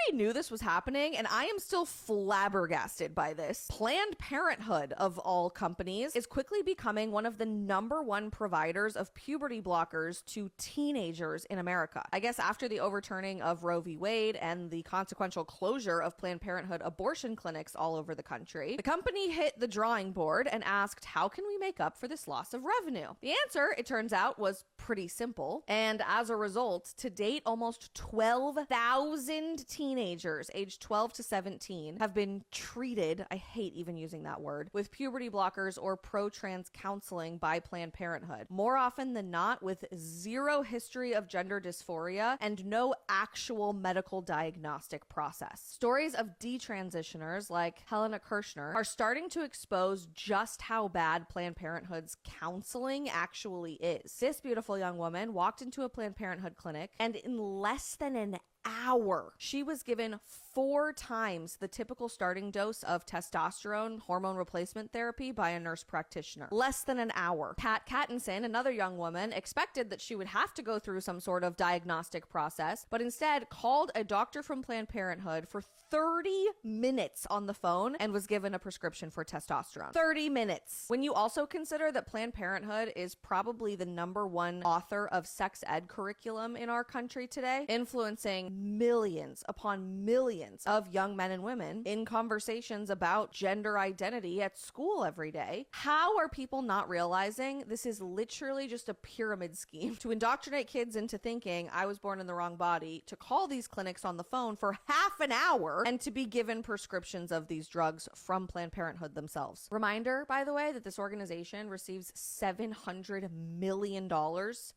already knew this was happening, and I am still flabbergasted by this. Planned Parenthood, of all companies, is quickly becoming one of the #1 providers of puberty blockers to teenagers in America. I guess after the overturning of Roe v. Wade and the consequential closure of Planned Parenthood abortion clinics all over the country, the company hit the drawing board and asked, how can we make up for this loss of revenue? The answer, it turns out, was pretty simple. And as a result, to date, almost 12,000 teenagers aged 12 to 17 have been treated, I hate even using that word, with puberty blockers or pro-trans counseling by Planned Parenthood. More often than not, with zero history of gender dysphoria and no actual medical diagnostic process. Stories of detransitioners like Helena Kirshner are starting to expose just how bad Planned Parenthood's counseling actually is. This beautiful young woman walked into a Planned Parenthood clinic, and in less than an hour, she was given 4 times the typical starting dose of testosterone hormone replacement therapy by a nurse practitioner. Less than an hour. Pat Cattinson, another young woman, expected that she would have to go through some sort of diagnostic process, but instead called a doctor from Planned Parenthood for 30 minutes on the phone and was given a prescription for testosterone. 30 minutes. When you also consider that Planned Parenthood is probably the #1 author of sex ed curriculum in our country today, influencing millions upon millions of young men and women in conversations about gender identity at school every day. How are people not realizing this is literally just a pyramid scheme to indoctrinate kids into thinking I was born in the wrong body, to call these clinics on the phone for half an hour, and to be given prescriptions of these drugs from Planned Parenthood themselves? Reminder, by the way, that this organization receives $700 million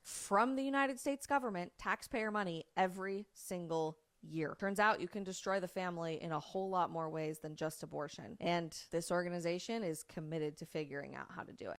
from the United States government, taxpayer money, every single year. Turns out you can destroy the family in a whole lot more ways than just abortion. And this organization is committed to figuring out how to do it.